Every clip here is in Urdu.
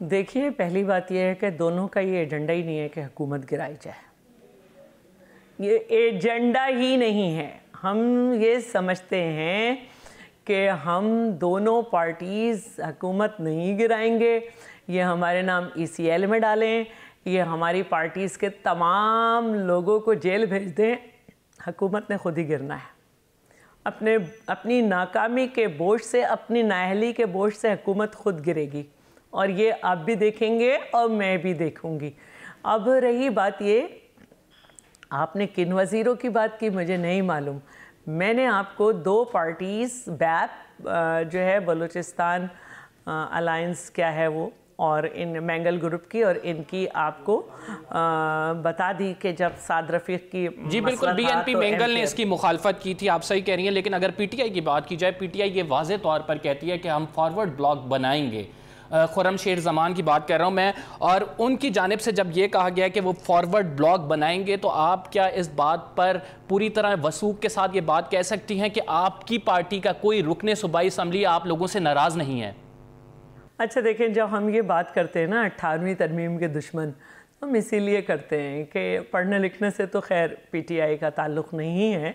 دیکھیے پہلی بات یہ ہے کہ دونوں کا یہ ایجنڈا ہی نہیں ہے کہ حکومت گرائی جائے، یہ ایجنڈا ہی نہیں ہے۔ ہم یہ سمجھتے ہیں کہ ہم دونوں پارٹیز حکومت نہیں گرائیں گے، یہ ہمارے نام ECL میں ڈالیں، یہ ہماری پارٹیز کے تمام لوگوں کو جیل بھیج دیں، حکومت نے خود ہی گرنا ہے۔ اپنی ناکامی کے بوجھ سے، اپنی نااہلی کے بوجھ سے حکومت خود گرے گی، اور یہ آپ بھی دیکھیں گے اور میں بھی دیکھوں گی۔ اب رہی بات یہ، آپ نے کن وزیروں کی بات کی مجھے نہیں معلوم، میں نے آپ کو 2 پارٹیز بیپ جو ہے بلوچستان الائنس کیا ہے وہ، اور ان مینگل گروپ کی اور ان کی آپ کو بتا دی کہ جب سعد رفیق کی جی بالکل BNP مینگل نے اس کی مخالفت کی تھی، آپ صحیح کہہ رہی ہیں، لیکن اگر PTI کی بات کی جائے، PTI یہ واضح طور پر کہتی ہے کہ ہم فارورڈ بلاک بنائیں گے۔ خرم شیر زمان کی بات کر رہا ہوں میں، اور ان کی جانب سے جب یہ کہا گیا کہ وہ فارورڈ بلاک بنائیں گے، تو آپ کیا اس بات پر پوری طرح وثوق کے ساتھ یہ بات کہہ سکتی ہیں کہ آپ کی پارٹی کا کوئی رکن صوبائی اسمبلی آپ لوگوں سے ناراض نہیں ہے؟ اچھا دیکھیں، جب ہم یہ بات کرتے ہیں نا 18ویں ترمیم کے دشمن، ہم اسی لیے کرتے ہیں کہ پڑھنے لکھنے سے تو خیر PTI کا تعلق نہیں ہے،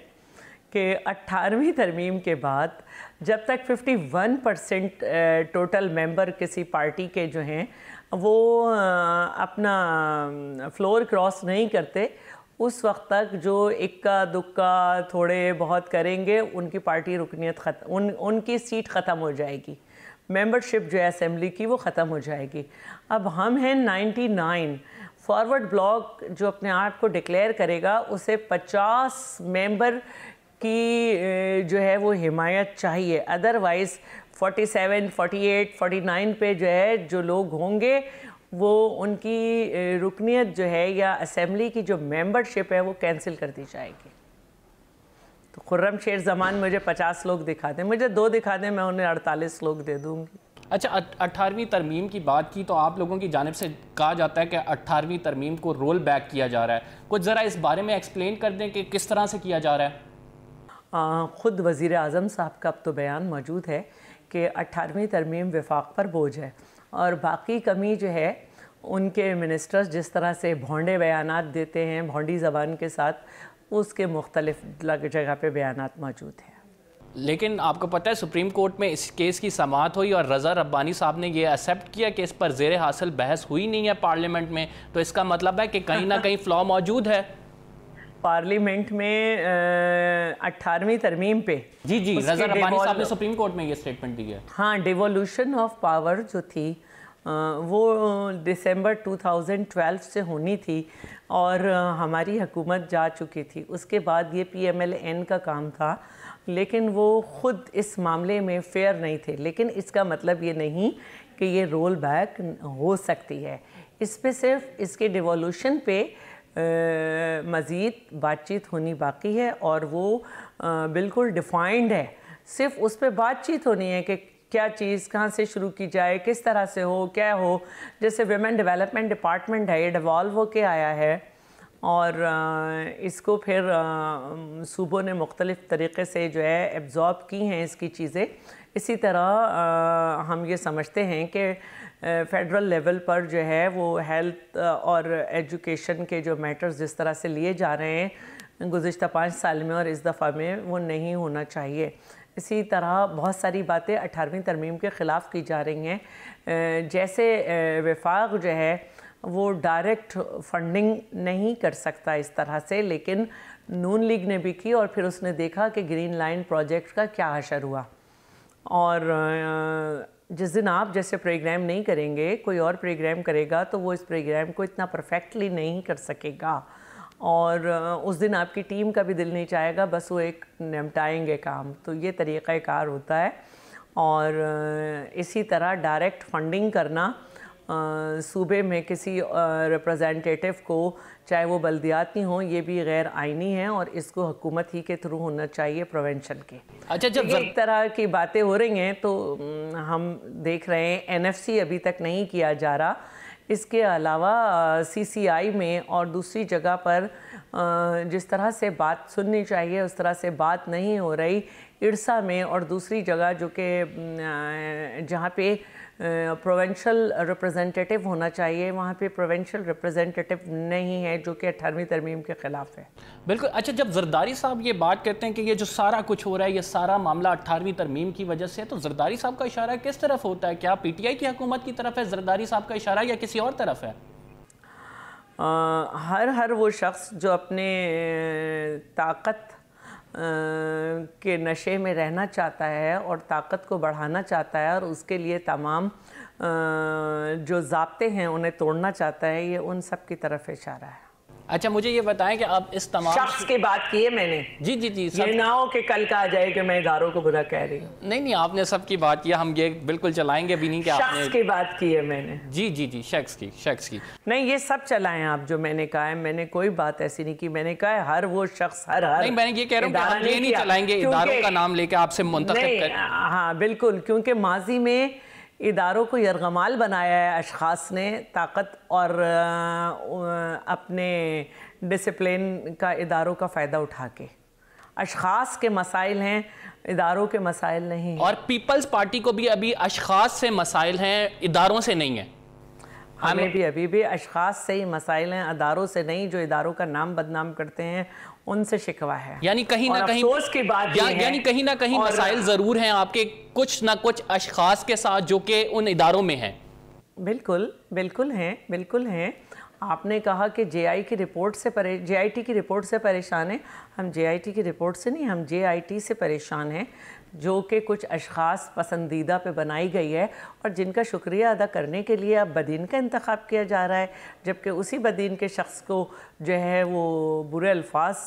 کہ 18ویں ترمیم کے بعد جب تک 51% ٹوٹل ممبر کسی پارٹی کے جو ہیں وہ اپنا فلور کراس نہیں کرتے، اس وقت تک جو اکا دکا تھوڑے بہت کریں گے ان کی پارٹی رکنیت ان کی سیٹ ختم ہو جائے گی، ممبرشپ جو ہے اسمبلی کی وہ ختم ہو جائے گی۔ اب ہم ہیں 99، فارورڈ بلاک جو اپنے آپ کو ڈکلیئر کرے گا اسے 50 ممبر کی جو ہے وہ حمایت چاہیے، ادروائز 47، 48، 49 پہ جو ہے جو لوگ ہوں گے وہ ان کی رکنیت جو ہے یا اسمبلی کی جو ممبرشپ ہے وہ کینسل کر دی جائے گی۔ تو خرم شیر زمان مجھے 50 لوگ دکھا دیں، مجھے 2 دکھا دیں، میں انہیں 48 لوگ دے دوں گی۔ اچھا 18ویں ترمیم کی بات کی تو آپ لوگوں کی جانب سے کہا جاتا ہے کہ 18ویں ترمیم کو رول بیک کیا جا رہا ہے، کچھ ذرا اس بارے میں ایکسپلین کر دیں کہ کس طرح سے کیا جا رہا ہے؟ خود وزیر اعظم صاحب کا اب تو بیان موجود ہے کہ 18ویں ترمیم وفاق پر بوجھ ہے، اور باقی کمی جو ہے ان کے منسٹرز جس طرح سے بھونڈے بیانات دیتے ہیں بھونڈی زبان کے ساتھ، اس کے مختلف جگہ پہ بیانات موجود ہیں۔ لیکن آپ کو پتہ ہے سپریم کورٹ میں اس کیس کی سماعت ہوئی اور رضا ربانی صاحب نے یہ ایکسیپٹ کیا کہ اس پر زیر حاصل بحث ہوئی نہیں ہے پارلیمنٹ میں، تو اس کا مطلب ہے کہ کہیں نہ کہیں فلا موجود ہے پارلیمنٹ میں 18ویں ترمیم پہ۔ جی رضا ربانی صاحب نے سپریم کورٹ میں یہ سٹیٹمنٹ دی ہے۔ ہاں، ڈیوولوشن آف پاور جو تھی وہ دسمبر 2012 سے ہونی تھی، اور ہماری حکومت جا چکی تھی، اس کے بعد یہ PMLN کا کام تھا، لیکن وہ خود اس معاملے میں فیئر نہیں تھے۔ لیکن اس کا مطلب یہ نہیں کہ یہ رول بیک ہو سکتی ہے، اس پہ صرف اس کے ڈیوولوشن پہ مزید بات چیت ہونی باقی ہے، اور وہ بالکل ڈیفائنڈ ہے، صرف اس پہ بات چیت ہونی ہے کہ کیا چیز کہاں سے شروع کی جائے، کس طرح سے ہو، کیا ہو۔ جیسے ویمن ڈیولپمنٹ ڈپارٹمنٹ ہے، یہ ڈیوالو ہو کے آیا ہے، اور اس کو پھر صوبوں نے مختلف طریقے سے جو ہے ایبزارب کی ہیں اس کی چیزیں۔ اسی طرح ہم یہ سمجھتے ہیں کہ فیڈرل لیول پر جو ہے وہ ہیلتھ اور ایجوکیشن کے جو میٹرز جس طرح سے لیے جا رہے ہیں گزشتہ 5 سال میں اور اس دفعہ میں، وہ نہیں ہونا چاہیے۔ اسی طرح بہت ساری باتیں 18ویں ترمیم کے خلاف کی جا رہی ہیں، جیسے وفاق جو ہے وہ ڈائریکٹ فنڈنگ نہیں کر سکتا اس طرح سے، لیکن نون لیگ نے بھی کی، اور پھر اس نے دیکھا کہ گرین لائن پروجیکٹ کا کیا حشر ہوا، اور جس دن آپ جیسے پروگرام نہیں کریں گے کوئی اور پروگرام کرے گا تو وہ اس پروگرام کو اتنا پرفیکٹلی نہیں کر سکے گا، اور اس دن آپ کی ٹیم کا بھی دل نہیں چاہے گا، بس وہ ایک نمٹائیں گے کام۔ تو یہ طریقہ کار ہوتا ہے، اور اسی طرح ڈائریکٹ فنڈنگ کرنا صوبے میں کسی ریپرزینٹیٹیو کو، چاہے وہ بلدیاتی ہوں، یہ بھی غیر آئینی ہیں، اور اس کو حکومت ہی کے تھرو ہونا چاہیے پریونشن کے۔ اچھا، جب ایک طرح کی باتیں ہو رہی ہیں تو ہم دیکھ رہے ہیں NFC ابھی تک نہیں کیا جا رہا، اس کے علاوہ CCI میں اور دوسری جگہ پر جس طرح سے بات سننی چاہیے اس طرح سے بات نہیں ہو رہی۔ ارسا میں اور دوسری جگہ جو کہ جہاں پہ پروونشل ریپرزینٹیٹیو ہونا چاہیے، وہاں پہ پروونشل ریپرزینٹیٹیو نہیں ہے، جو کہ 18ویں ترمیم کے خلاف ہے۔ بالکل۔ اچھا، جب زرداری صاحب یہ بات کرتے ہیں کہ یہ جو سارا کچھ ہو رہا ہے یہ سارا معاملہ 18ویں ترمیم کی وجہ سے ہے، تو زرداری صاحب کا اشارہ کس طرف ہوتا ہے؟ کیا پی ٹی آئی کی حکومت کی طرف ہے زرداری صاحب کا اشارہ یا کسی اور طرف ہے؟ ہر وہ شخص جو اپنے طاقت کے نشے میں رہنا چاہتا ہے اور طاقت کو بڑھانا چاہتا ہے اور اس کے لیے تمام جو ضابطے ہیں انہیں توڑنا چاہتا ہے، یہ ان سب کی طرف اشارہ ہے۔ اچھا، مجھے یہ بتائیں کہ اب اس تمام شخص کی بات کی ہے میں نے، جی یہ نہ ہو کہ کل کہا جائے کہ میں اداروں کو برا کہہ رہی ہوں۔ نہیں، آپ نے سب کی بات کیا، ہم یہ بالکل چلائیں گے بھی نہیں کہ آپ نے شخص کی بات کی ہے میں نے۔ جی شخص کی نہیں، یہ سب چلائیں آپ جو میں نے کہا ہے، میں نے کوئی بات ایسی نہیں کی، میں نے کہا ہے ہر وہ شخص نہیں، میں نے یہ کہہ رہا ہوں کہ ہم یہ نہیں چلائیں گے اداروں کا نام لے کے آپ سے منتخب کریں۔ ہاں بالکل، کیونکہ ماضی میں اداروں کو یرغمال بنایا ہے اشخاص نے، طاقت اور اپنے ڈسپلن کا اداروں کا فائدہ اٹھا کے۔ اشخاص کے مسائل ہیں، اداروں کے مسائل نہیں ہیں۔ اور پیپلز پارٹی کو بھی ابھی اشخاص سے مسائل ہیں، اداروں سے نہیں ہیں۔ ہمیں بھی ابھی بھی اشخاص سے ہی مسائل ہیں، اداروں سے نہیں، جو اداروں کا نام بدنام کرتے ہیں ان سے شکوہ ہے۔ یعنی کہیں نہ کہیں افسوس کی بات یہ ہے، یعنی کہیں نہ کہیں مسائل ضرور ہیں آپ کے کچھ نہ کچھ اشخاص کے ساتھ جو کہ ان اداروں میں ہیں۔ بالکل ہیں۔ آپ نے کہا کہ جے آئی ٹی کی رپورٹ سے پریشان ہیں، ہم جے آئی ٹی کی رپورٹ سے نہیں، ہم جے آئی ٹی سے پریشان ہیں، جو کہ کچھ اشخاص پسندیدہ پہ بنائی گئی ہے اور جن کا شکریہ ادا کرنے کے لیے اب بدین کا انتخاب کیا جا رہا ہے، جبکہ اسی بدین کے شخص کو جو ہے وہ برے الفاظ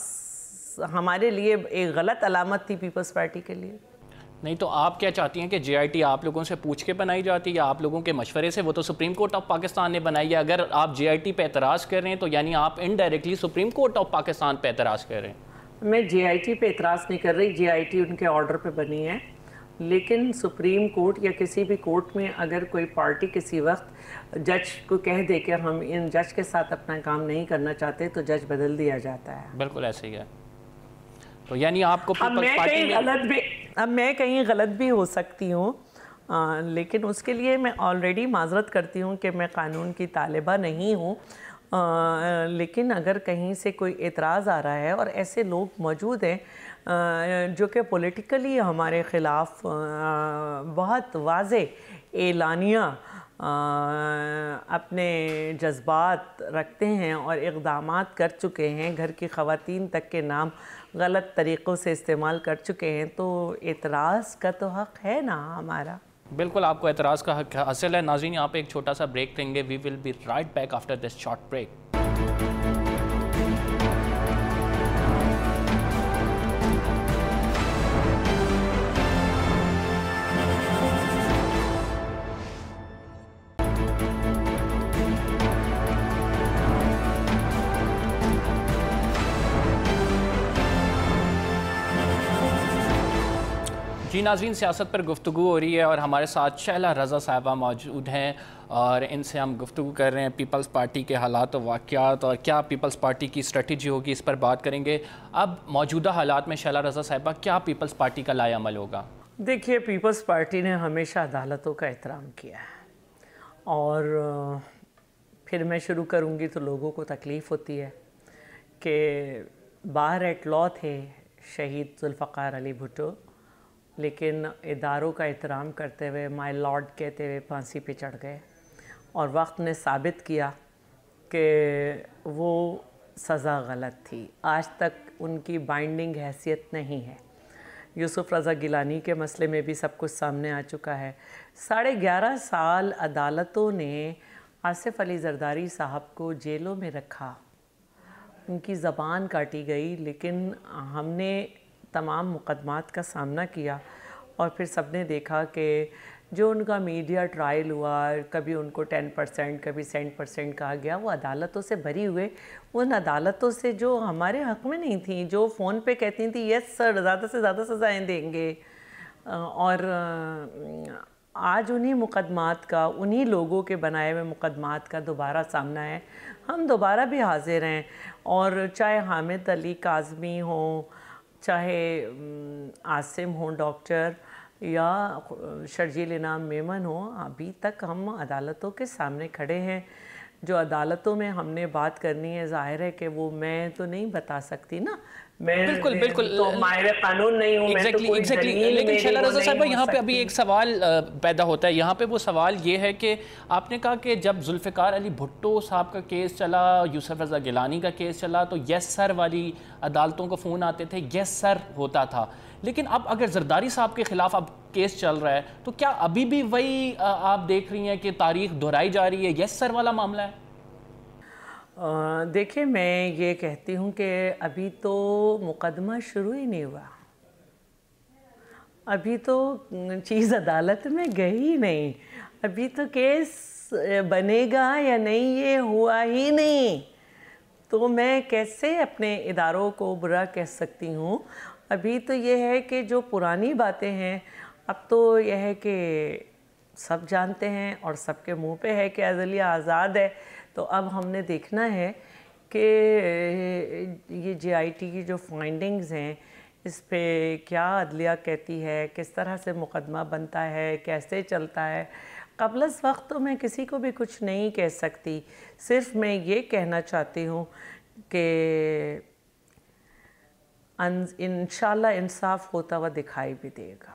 ہمارے لیے ایک غلط علامت تھی پیپلز پارٹی کے لیے۔ نہیں تو آپ کیا چاہتی ہیں کہ جے آئی ٹی آپ لوگوں سے پوچھ کے بنائی جاتی ہے یا آپ لوگوں کے مشورے سے؟ وہ تو سپریم کورٹ آف پاکستان نے بنائی ہے، اگر آپ جے آئی ٹی پہ اعتراض کر رہے ہیں تو یعنی آپ indirectly supreme court of Pakistan پہ اعتراض کر رہے ہیں۔ میں جے آئی ٹی پہ اعتراض نہیں کر رہی، جے آئی ٹی ان کے آرڈر پہ بنی ہے، لیکن سپریم کورٹ یا کسی بھی کورٹ میں اگر کوئی پارٹی کسی وقت جج کو کہہ دے کہ ہم ان جج کے ساتھ اپنا کام نہیں کرنا چاہتے تو جج بدل دیا جاتا ہے۔ بالکل ایسے ہی ہے۔ تو یعنی آپ کو پیپلز پارٹی میں کہیں غلط بھی ہو سکتی ہوں، لیکن اس کے لیے میں آلریڈی معذرت کرتی ہوں کہ میں قانون کی طالبہ نہیں ہوں، لیکن اگر کہیں سے کوئی اعتراض آ رہا ہے اور ایسے لوگ موجود ہیں جو کہ پولیٹیکلی ہمارے خلاف بہت واضح اعلانیہ اپنے جذبات رکھتے ہیں اور اقدامات کر چکے ہیں، گھر کی خواتین تک کے نام غلط طریقوں سے استعمال کر چکے ہیں، تو اعتراض کا تو حق ہے نا ہمارا۔ بالکل آپ کو اعتراض کا حق حاصل ہے۔ ناظرین، یہاں پہ ایک چھوٹا سا بریک لیں گے، we will be right back after this short break. جی ناظرین، سیاست پر گفتگو ہو رہی ہے اور ہمارے ساتھ شہلا رضا صاحبہ موجود ہیں اور ان سے ہم گفتگو کر رہے ہیں پیپلز پارٹی کے حالات و واقعات اور کیا پیپلز پارٹی کی اسٹریٹجی ہوگی، اس پر بات کریں گے۔ اب موجودہ حالات میں شہلا رضا صاحبہ کیا پیپلز پارٹی کا لائے عمل ہوگا؟ دیکھیے، پیپلز پارٹی نے ہمیشہ عدالتوں کا احترام کیا ہے اور پھر میں شروع کروں گی تو لوگوں کو تکلیف ہوتی ہے کہ باہر ایٹ لا تھے شہید ذوالفقار علی بھٹو، لیکن اداروں کا احترام کرتے ہوئے مائی لارڈ کہتے ہوئے پھانسی پہ چڑھ گئے اور وقت نے ثابت کیا کہ وہ سزا غلط تھی۔ آج تک ان کی بائنڈنگ حیثیت نہیں ہے۔ یوسف رضا گیلانی کے مسئلے میں بھی سب کچھ سامنے آ چکا ہے۔ 11.5 سال عدالتوں نے آصف علی زرداری صاحب کو جیلوں میں رکھا، ان کی زبان کاٹی گئی، لیکن ہم نے تمام مقدمات کا سامنا کیا اور پھر سب نے دیکھا کہ جو ان کا میڈیا ٹرائل ہوا، کبھی ان کو 10%، کبھی 100% کہا گیا، وہ عدالتوں سے بری ہوئے۔ ان عدالتوں سے جو ہمارے حق میں نہیں تھیں، جو فون پہ کہتی تھیں یس سر زیادہ سے زیادہ سزائیں دیں گے، اور آج انہی مقدمات کا، انہی لوگوں کے بنائے ہوئے مقدمات کا دوبارہ سامنا ہے۔ ہم دوبارہ بھی حاضر ہیں، اور چاہے حامد علی کاظمی ہوں، چاہے عاصم ہوں ڈاکٹر، یا شرجیل انعام میمن ہوں، ابھی تک ہم عدالتوں کے سامنے کھڑے ہیں. جو عدالتوں میں ہم نے بات کرنی ہے، ظاہر ہے کہ وہ میں تو نہیں بتا سکتی نا، میں بالکل تو ماہر قانون نہیں ہوں، میں تو کوئی دلیل لیکن شیلا رضا صاحبہ نہیں ہو یہاں پہ ابھی سکتی. ایک سوال پیدا ہوتا ہے. یہاں پہ وہ سوال یہ ہے کہ آپ نے کہا کہ جب ذوالفقار علی بھٹو صاحب کا کیس چلا، یوسف رضا گیلانی کا کیس چلا، تو یس سر والی عدالتوں کو فون آتے تھے، یس سر ہوتا تھا. لیکن اب اگر زرداری صاحب کے خلاف اب کیس چل رہا ہے تو کیا ابھی بھی وہی آپ دیکھ رہی ہیں کہ تاریخ دہرائی جا رہی ہے، یس سر والا معاملہ ہے؟ دیکھیں، میں یہ کہتی ہوں کہ ابھی تو مقدمہ شروع ہی نہیں ہوا، ابھی تو چیز عدالت میں گئی نہیں، ابھی تو کیس بنے گا یا نہیں یہ ہوا ہی نہیں. تو میں کیسے اپنے اداروں کو برا کہہ سکتی ہوں؟ ابھی تو یہ ہے کہ جو پرانی باتیں ہیں، اب تو یہ ہے کہ سب جانتے ہیں اور سب کے منہ پہ ہے کہ عدلیہ آزاد ہے. تو اب ہم نے دیکھنا ہے کہ یہ جے آئی ٹی کی جو فائنڈنگز ہیں اس پہ کیا عدلیہ کہتی ہے، کس طرح سے مقدمہ بنتا ہے، کیسے چلتا ہے. قبل از وقت تو میں کسی کو بھی کچھ نہیں کہہ سکتی، صرف میں یہ کہنا چاہتی ہوں کہ انشاءاللہ انصاف ہوتا ہوا دکھائی بھی دے گا.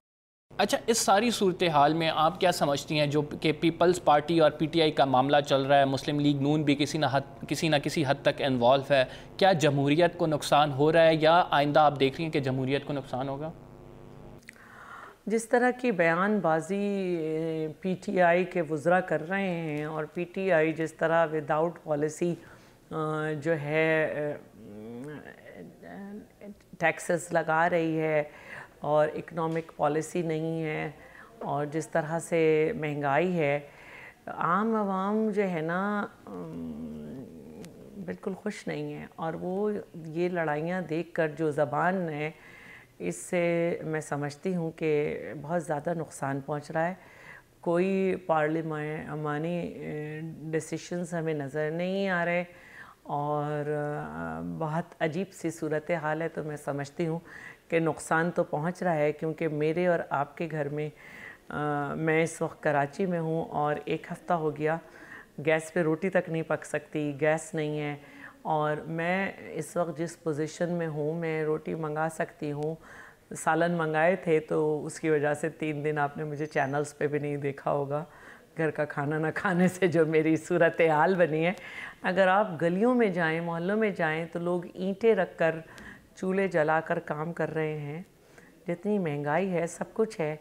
اچھا، اس ساری صورتحال میں آپ کیا سمجھتی ہیں جو کہ پیپلز پارٹی اور پی ٹی آئی کا معاملہ چل رہا ہے، مسلم لیگ نون بھی کسی نہ کسی حد تک انوالو ہے، کیا جمہوریت کو نقصان ہو رہا ہے یا آئندہ آپ دیکھ رہی ہیں کہ جمہوریت کو نقصان ہوگا؟ جس طرح کی بیان بازی پی ٹی آئی کے وزراء کر رہے ہیں اور پی ٹی آئی جس طرح وداؤٹ پالیسی جو ہے ٹیکسز لگا رہی ہے اور اکنامک پالیسی نہیں ہے، اور جس طرح سے مہنگائی ہے، عام عوام جو ہے نا بالکل خوش نہیں ہے. اور وہ یہ لڑائیاں دیکھ کر جو زبان ہے، اس سے میں سمجھتی ہوں کہ بہت زیادہ نقصان پہنچ رہا ہے. کوئی پارلیمانی ڈیسیشنز ہمیں نظر نہیں آ رہے اور بہت عجیب سی صورتحال ہے. تو میں سمجھتی ہوں کہ نقصان تو پہنچ رہا ہے، کیونکہ میرے اور آپ کے گھر میں میں اس وقت کراچی میں ہوں اور 1 ہفتہ ہو گیا گیس پہ روٹی تک نہیں پک سکتی، گیس نہیں ہے. اور میں اس وقت جس پوزیشن میں ہوں، میں روٹی منگا سکتی ہوں. سالن منگائے تھے تو اس کی وجہ سے 3 دن آپ نے مجھے چینلز پہ بھی نہیں دیکھا ہوگا، گھر کا کھانا نہ کھانے سے جو میری صورتحال بنی ہے. اگر آپ گلیوں میں جائیں، محلوں میں جائیں تو لوگ اینٹیں رکھ کر، چولہے جلا کر کام کر رہے ہیں. جتنی مہنگائی ہے، سب کچھ ہے،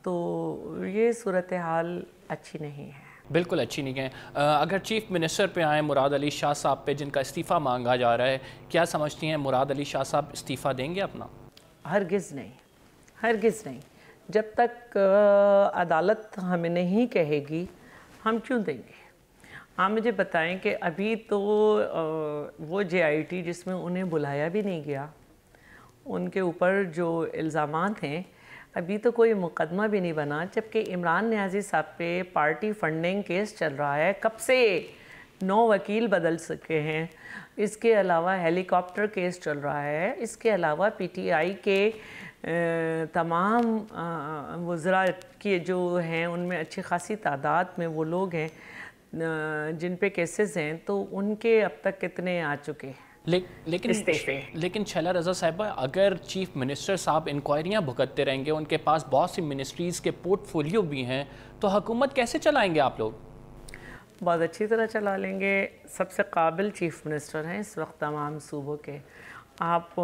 تو یہ صورتحال اچھی نہیں ہے. بالکل اچھی نہیں ہے. اگر چیف منسٹر پہ آئیں، مراد علی شاہ صاحب پہ، جن کا استعفیٰ مانگا جا رہا ہے، کیا سمجھتی ہیں مراد علی شاہ صاحب استعفیٰ دیں گے اپنا؟ ہرگز نہیں، ہرگز نہیں. جب تک عدالت ہمیں نہیں کہے گی، ہم کیوں دیں گے؟ آپ مجھے بتائیں کہ ابھی تو وہ جے آئی ٹی جس میں انہیں بلایا بھی نہیں گیا، ان کے اوپر جو الزامات ہیں، ابھی تو کوئی مقدمہ بھی نہیں بنا، جبکہ عمران نیازی صاحب پہ پارٹی فنڈنگ کیس چل رہا ہے. کب سے 9 وکیل بدل سکے ہیں. اس کے علاوہ ہیلی کاپٹر کیس چل رہا ہے. اس کے علاوہ پی ٹی آئی کے تمام وزراء کی جو ہیں، ان میں اچھی خاصی تعداد میں وہ لوگ ہیں جن پہ کیسز ہیں، تو ان کے اب تک کتنے آ چکے ہیں لیکن شیلا رضا صاحبہ، اگر چیف منسٹر صاحب انکوائریاں بھگتتے رہیں گے، ان کے پاس بہت سی منسٹریز کے پورٹ فولیو بھی ہیں، تو حکومت کیسے چلائیں گے آپ لوگ؟ بہت اچھی طرح چلا لیں گے. سب سے قابل چیف منسٹر ہیں اس وقت تمام صوبوں کے. آپ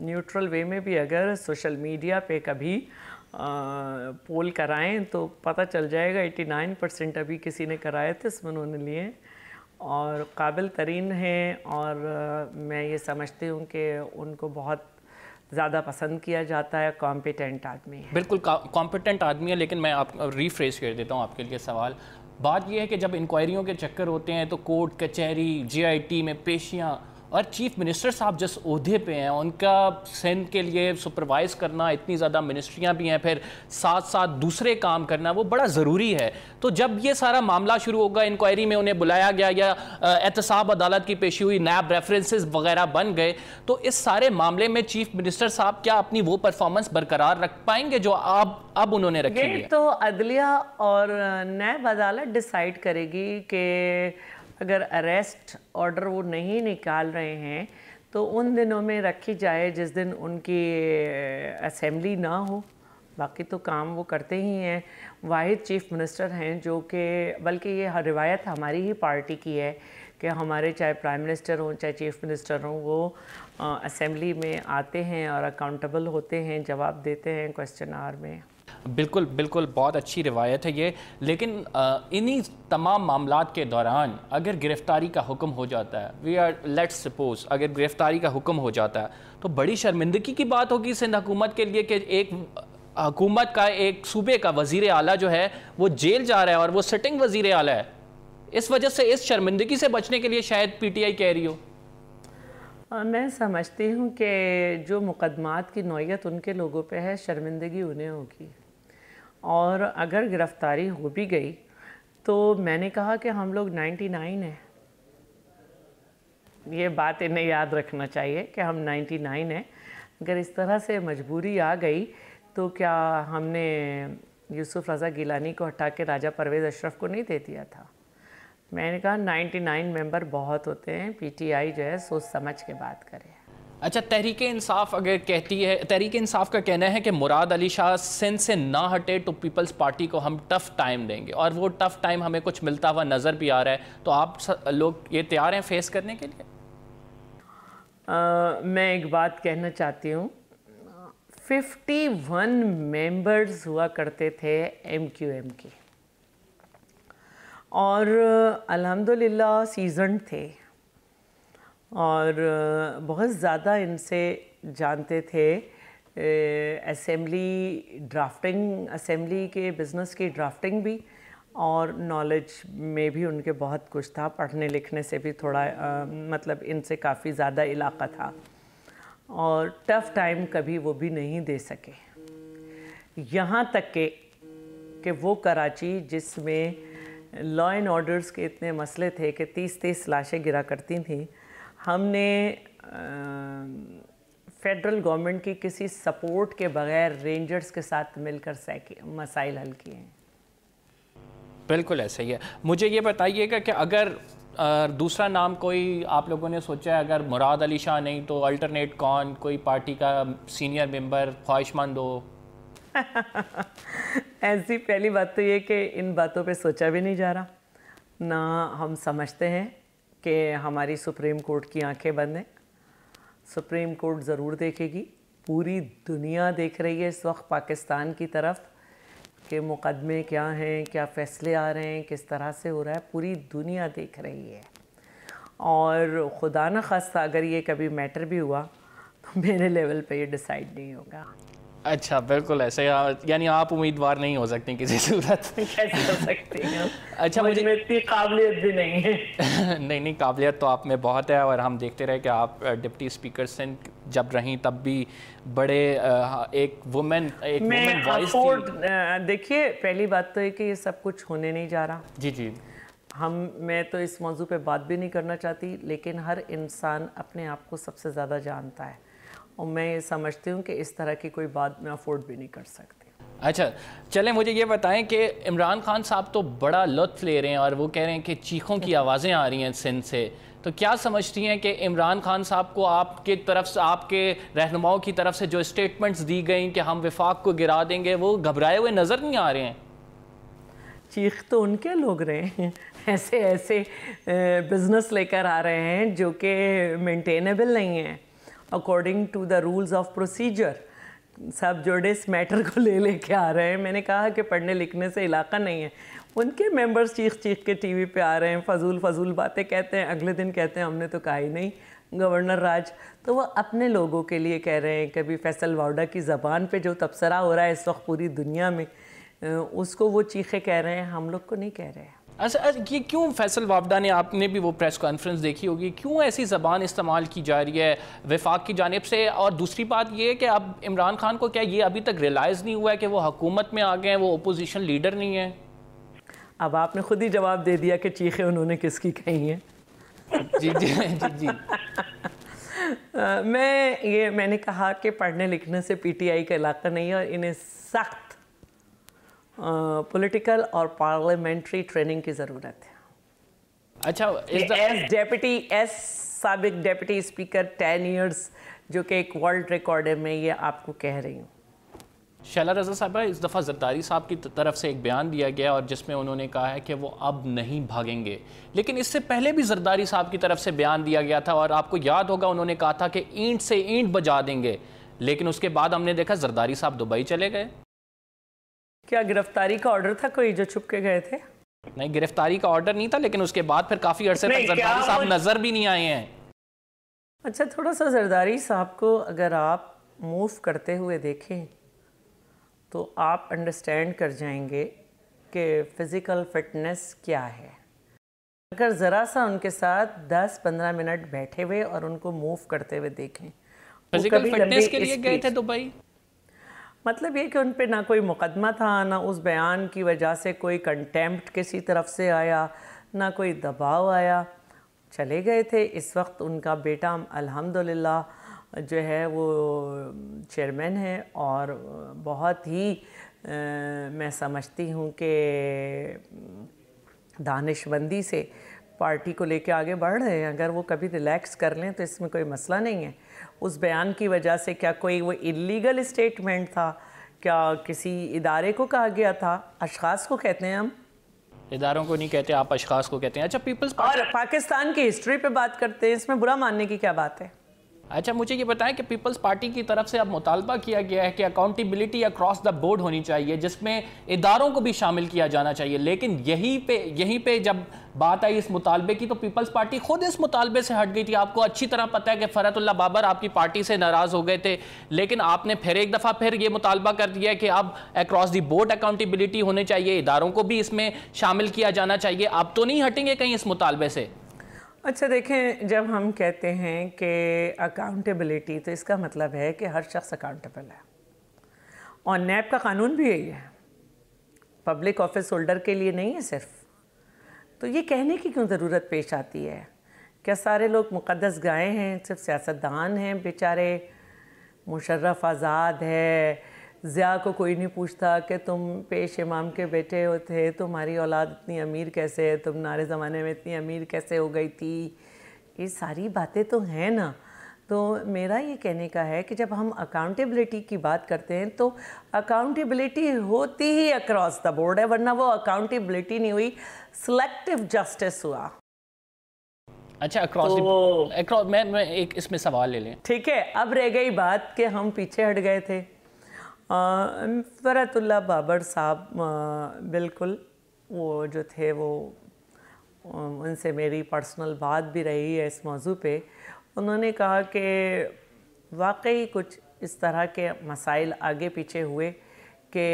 نیوٹرل وے میں بھی اگر سوشل میڈیا پہ کبھی پول کرائیں تو پتہ چل جائے گا. 89% ابھی کسی نے کرائے تھے، اس میں انہوں نے لیے، اور قابل ترین ہیں. اور میں یہ سمجھتی ہوں کہ ان کو بہت زیادہ پسند کیا جاتا ہے. کمپیٹنٹ آدمی ہے، بالکل کمپیٹنٹ آدمی ہے. لیکن میں آپ ریفریز کر دیتا ہوں آپ کے لیے سوال. بات یہ ہے کہ جب انکوائریوں کے چکر ہوتے ہیں تو کورٹ کچہری، جے آئی ٹی میں پیشیاں اور چیف منسٹر صاحب جس عہدے پہ ہیں ان کا سندھ کے لیے سپروائز کرنا، اتنی زیادہ منسٹریاں بھی ہیں، پھر ساتھ ساتھ دوسرے کام کرنا وہ بڑا ضروری ہے. تو جب یہ سارا معاملہ شروع ہوگا، انکوائری میں انہیں بلایا گیا یا احتساب عدالت کی پیشی ہوئی، نیب ریفرنسز وغیرہ بن گئے، تو اس سارے معاملے میں چیف منسٹر صاحب کیا اپنی وہ پرفارمنس برقرار رکھ پائیں گے جو اب انہوں نے رکھی ہے؟ یہ تو عدلیہ اور نیب عدالت ڈیسائیڈ کرے گی کہ اگر اریسٹ آرڈر وہ نہیں نکال رہے ہیں تو ان دنوں میں رکھی جائے جس دن ان کی اسمبلی نہ ہو. باقی تو کام وہ کرتے ہی ہیں. واحد چیف منسٹر ہیں جو کہ، بلکہ یہ روایت ہماری ہی پارٹی کی ہے کہ ہمارے چاہے پرائم منسٹر ہوں چاہے چیف منسٹر ہوں، وہ اسمبلی میں آتے ہیں اور اکاؤنٹیبل ہوتے ہیں، جواب دیتے ہیں کوسچن آور میں. بالکل بالکل، بہت اچھی روایت ہے یہ. لیکن انہی تمام معاملات کے دوران اگر گرفتاری کا حکم ہو جاتا ہے، لیٹس سپوز اگر گرفتاری کا حکم ہو جاتا ہے تو بڑی شرمندگی کی بات ہوگی سندھ حکومت کے لیے کہ ایک حکومت کا، ایک صوبے کا وزیر اعلیٰ جو ہے وہ جیل جا رہا ہے اور وہ سٹنگ وزیر اعلیٰ ہے. اس وجہ سے اس شرمندگی سے بچنے کے لیے شاید پی ٹی آئی کہہ رہی ہو. میں سمجھتی ہوں کہ جو مقدمات کی نوعیت ان کے لوگوں پہ ہے، شرمندگی انہیں ہوگی. اور اگر گرفتاری ہو بھی گئی تو میں نے کہا کہ ہم لوگ 99 ہیں. یہ بات انہیں یاد رکھنا چاہیے کہ ہم 99 ہیں. اگر اس طرح سے مجبوری آ گئی تو کیا ہم نے یوسف رضا گیلانی کو ہٹا کے راجہ پرویز اشرف کو نہیں دے دیا تھا؟ میں نے کہا 99 ممبر بہت ہوتے ہیں. پی ٹی آئی جو ہے سوچ سمجھ کے بات کرے. اچھا، تحریک انصاف اگر کہتی ہے، تحریک انصاف کا کہنا ہے کہ مراد علی شاہ سندھ سے نہ ہٹے تو پیپلز پارٹی کو ہم ٹف ٹائم دیں گے، اور وہ ٹف ٹائم ہمیں کچھ ملتا ہوا نظر بھی آ رہا ہے. تو آپ لوگ یہ تیار ہیں فیس کرنے کے لیے؟ میں ایک بات کہنا چاہتی ہوں. 51 ممبرز ہوا کرتے تھے ایم کیو ایم کی، اور الحمدللہ سیزنڈ تھے اور بہت زیادہ ان سے جانتے تھے. اسمبلی ڈرافٹنگ، اسمبلی کے بزنس کی ڈرافٹنگ بھی، اور نالج میں بھی ان کے بہت کچھ تھا. پڑھنے لکھنے سے بھی تھوڑا مطلب ان سے کافی زیادہ علاقہ تھا، اور ٹف ٹائم کبھی وہ بھی نہیں دے سکے. یہاں تک کہ وہ کراچی جس میں لا اینڈ آرڈرز کے اتنے مسئلے تھے کہ 30 لاشیں گرا کرتی تھیں، ہم نے فیڈرل گورنمنٹ کی کسی سپورٹ کے بغیر رینجرز کے ساتھ مل کر مسائل حل کیے ہیں. بالکل ایسا ہی ہے. مجھے یہ بتائیے گا کہ اگر دوسرا نام کوئی آپ لوگوں نے سوچا ہے، اگر مراد علی شاہ نہیں تو الٹرنیٹ کون، کوئی پارٹی کا سینئر ممبر خواہش مند ہو؟ ایسی پہلی بات تو یہ کہ ان باتوں پہ سوچا بھی نہیں جا رہا. نہ ہم سمجھتے ہیں کہ ہماری سپریم کورٹ کی آنکھیں بند ہیں. سپریم کورٹ ضرور دیکھے گی. پوری دنیا دیکھ رہی ہے اس وقت پاکستان کی طرف کہ مقدمے کیا ہیں، کیا فیصلے آ رہے ہیں، کس طرح سے ہو رہا ہے. پوری دنیا دیکھ رہی ہے. اور خدا نہ خواستہ اگر یہ کبھی میٹر بھی ہوا تو میرے لیول پہ یہ ڈیسائیڈ نہیں ہوگا. اچھا، بالکل ایسے یعنی آپ امیدوار نہیں ہو سکتے کسی صورت؟ کیسے ہو سکتے ہیں؟ اچھا، مجھ میں اتنی قابلیت بھی نہیں ہے. نہیں، قابلیت تو آپ میں بہت ہے، اور ہم دیکھتے رہے کہ آپ ڈپٹی اسپیکر سندھ جب رہیں تب بھی بڑے ایک وومن وائس تھی. دیکھیے، پہلی بات تو ہے کہ یہ سب کچھ ہونے نہیں جا رہا. جی میں تو اس موضوع پہ بات بھی نہیں کرنا چاہتی، لیکن ہر انسان اپنے آپ کو سب سے زیادہ جانتا ہے، اور میں یہ سمجھتی ہوں کہ اس طرح کی کوئی بات میں افورڈ بھی نہیں کر سکتی. اچھا چلیں، مجھے یہ بتائیں کہ عمران خان صاحب تو بڑا لطف لے رہے ہیں اور وہ کہہ رہے ہیں کہ چیخوں کی آوازیں آ رہی ہیں سندھ سے. تو کیا سمجھتی ہیں کہ عمران خان صاحب کو آپ کی طرف سے، آپ کے رہنماؤں کی طرف سے جو اسٹیٹمنٹس دی گئیں کہ ہم وفاق کو گرا دیں گے، وہ گھبرائے ہوئے نظر نہیں آ رہے ہیں؟ چیخ تو ان کے لوگ رہے ہیں، ایسے بزنس لے کر آ رہے ہیں جو کہ مینٹینیبل نہیں ہیں according to the rules of procedure. Sub judice کو لے کے آ رہے ہیں. میں نے کہا کہ پڑھنے لکھنے سے علاقہ نہیں ہے. ان کے ممبرز چیخ کے ٹی وی پہ آ رہے ہیں، فضول باتیں کہتے ہیں، اگلے دن کہتے ہیں ہم نے تو کہا ہی نہیں گورنر راج. تو وہ اپنے لوگوں کے لیے کہہ رہے ہیں. کبھی فیصل واؤڈا کی زبان پہ جو تبصرہ ہو رہا ہے اس وقت پوری دنیا میں، اس کو وہ چیخے کہہ رہے ہیں، ہم لوگ کو نہیں کہہ رہے ہیں. اچھا یہ کیوں فیصل وابڈہ نے، آپ نے بھی وہ پریس کانفرنس دیکھی ہوگی، کیوں ایسی زبان استعمال کی جا رہی ہے وفاق کی جانب سے؟ اور دوسری بات یہ ہے کہ اب عمران خان کو کیا یہ ابھی تک ریلائز نہیں ہوا ہے کہ وہ حکومت میں آ گئے ہیں، وہ اپوزیشن لیڈر نہیں ہے؟ اب آپ نے خود ہی جواب دے دیا کہ چیخیں انہوں نے کس کی کہی ہیں۔ جی جی جی جی میں نے کہا کہ پڑھنے لکھنے سے پی ٹی آئی کا علاقہ نہیں ہے، اور انہیں سخت پولیٹیکل اور پارلیمنٹری ٹریننگ کی ضرورت ہے۔ اچھا ایز سابق ڈیپٹی اسپیکر 10 ایئرز، جو کہ ایک ورلڈ ریکارڈ ہے، میں یہ آپ کو کہہ رہی ہوں۔ شیلا رضا صاحبہ، اس دفعہ زرداری صاحب کی طرف سے ایک بیان دیا گیا اور جس میں انہوں نے کہا ہے کہ وہ اب نہیں بھاگیں گے، لیکن اس سے پہلے بھی زرداری صاحب کی طرف سے بیان دیا گیا تھا اور آپ کو یاد ہوگا انہوں نے کہا تھا کہ اینٹ سے اینٹ بجا دیں گے، لیکن اس کے بعد ہم نے دیکھا زرداری صاحب دبئی چلے گئے۔ کیا گرفتاری کا آرڈر تھا کوئی جو چھپ کے گئے تھے؟ نہیں، گرفتاری کا آرڈر نہیں تھا، لیکن اس کے بعد پھر کافی عرصے تک زرداری صاحب نظر بھی نہیں آئے ہیں۔ اچھا، تھوڑا سا زرداری صاحب کو اگر آپ موو کرتے ہوئے دیکھیں تو آپ انڈرسٹینڈ کر جائیں گے کہ فزیکل فٹنس کیا ہے۔ اگر ذرا سا ان کے ساتھ 10-15 منٹ بیٹھے ہوئے اور ان کو موو کرتے ہوئے دیکھیں، فزیکل فٹنس کے لیے گئے تھے دبئی؟ مطلب یہ کہ ان پہ نہ کوئی مقدمہ تھا، نہ اس بیان کی وجہ سے کوئی کنٹیمپٹ کسی طرف سے آیا، نہ کوئی دباؤ آیا، چلے گئے تھے۔ اس وقت ان کا بیٹا الحمدللہ جو ہے وہ چیئرمین ہے، اور بہت ہی میں سمجھتی ہوں کہ دانش مندی سے پارٹی کو لے کے آگے بڑھ رہے ہیں۔ اگر وہ کبھی ریلیکس کر لیں تو اس میں کوئی مسئلہ نہیں ہے۔ اس بیان کی وجہ سے کیا کوئی وہ اللیگل اسٹیٹمنٹ تھا؟ کیا کسی ادارے کو کہا گیا تھا؟ اشخاص کو کہتے ہیں ہم، اداروں کو نہیں کہتے، آپ اشخاص کو کہتے ہیں۔ اچھا پیپلز اور پاکستان کی ہسٹری پہ بات کرتے ہیں، اس میں برا ماننے کی کیا بات ہے؟ اچھا مجھے یہ بتائیں کہ پیپلز پارٹی کی طرف سے اب مطالبہ کیا گیا ہے کہ اکاؤنٹیبلٹی اکراس دا بورڈ ہونی چاہیے، جس میں اداروں کو بھی شامل کیا جانا چاہیے، لیکن یہیں پہ جب بات آئی اس مطالبے کی تو پیپلز پارٹی خود اس مطالبے سے ہٹ گئی تھی۔ آپ کو اچھی طرح پتہ ہے کہ فرحت اللہ بابر آپ کی پارٹی سے ناراض ہو گئے تھے، لیکن آپ نے پھر ایک دفعہ پھر یہ مطالبہ کر دیا کہ اب اکراس دی بورڈ اکاؤنٹیبلٹی ہونے چاہیے، اداروں کو بھی اس میں شامل کیا جانا چاہیے۔ آپ تو نہیں ہٹیں گے کہیں اس مطالبے سے؟ اچھا دیکھیں، جب ہم کہتے ہیں کہ اکاؤنٹیبلٹی تو اس کا مطلب ہے کہ ہر شخص اکاؤنٹیبل ہے، اور نیب کا قانون بھی یہی ہے، پبلک آفس ہولڈر کے لیے نہیں ہے صرف۔ تو یہ کہنے کی کیوں ضرورت پیش آتی ہے؟ کیا سارے لوگ مقدس گائے ہیں؟ صرف سیاستدان ہیں بیچارے؟ مشرف آزاد ہے، ضیاء کو کوئی نہیں پوچھتا کہ تم پیش امام کے بیٹے تھے، تمہاری اولاد اتنی امیر کیسے ہے، تم نارے زمانے میں اتنی امیر کیسے ہو گئی تھی؟ یہ ساری باتیں تو ہیں نا۔ تو میرا یہ کہنے کا ہے کہ جب ہم اکاؤنٹیبلٹی کی بات کرتے ہیں تو اکاؤنٹیبلٹی ہوتی ہی اکراس دا بورڈ ہے، ورنہ وہ اکاؤنٹیبلٹی نہیں ہوئی، سلیکٹیو جسٹس ہوا۔ اچھا اکراس میں ایک اس میں سوال لے لیں، ٹھیک ہے؟ اب رہ گئی بات کہ ہم پیچھے ہٹ گئے تھے۔ فرحت اللہ بابر صاحب بالکل وہ جو تھے، وہ ان سے میری پرسنل بات بھی رہی ہے اس موضوع پہ۔ انہوں نے کہا کہ واقعی کچھ اس طرح کے مسائل آگے پیچھے ہوئے کہ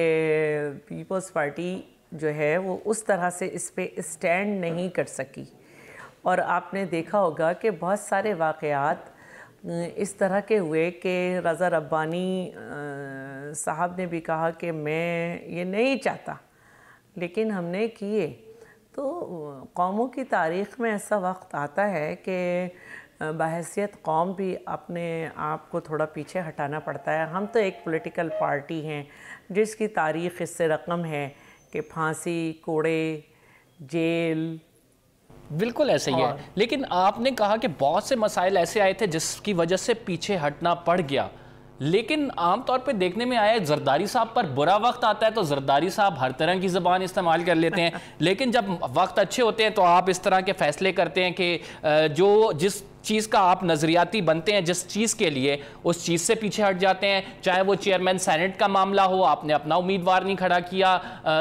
پیپلز پارٹی جو ہے وہ اس طرح سے اس پہ اسٹینڈ نہیں کر سکی، اور آپ نے دیکھا ہوگا کہ بہت سارے واقعات اس طرح کے ہوئے کہ رضا ربانی صاحب نے بھی کہا کہ میں یہ نہیں چاہتا، لیکن ہم نے کیے۔ تو قوموں کی تاریخ میں ایسا وقت آتا ہے کہ بحیثیت قوم بھی اپنے آپ کو تھوڑا پیچھے ہٹانا پڑتا ہے۔ ہم تو ایک پولیٹیکل پارٹی ہیں جس کی تاریخ اس سے رقم ہے کہ پھانسی، کوڑے، جیل، بالکل ایسے ہی ہے۔ لیکن آپ نے کہا کہ بہت سے مسائل ایسے آئے تھے جس کی وجہ سے پیچھے ہٹنا پڑ گیا، لیکن عام طور پہ دیکھنے میں آیا زرداری صاحب پر برا وقت آتا ہے تو زرداری صاحب ہر طرح کی زبان استعمال کر لیتے ہیں، لیکن جب وقت اچھے ہوتے ہیں تو آپ اس طرح کے فیصلے کرتے ہیں کہ جو جس چیز کا آپ نظریاتی بنتے ہیں جس چیز کے لیے اس چیز سے پیچھے ہٹ جاتے ہیں. چاہے وہ چیئرمین سینٹ کا معاملہ ہو, آپ نے اپنا امیدوار نہیں کھڑا کیا,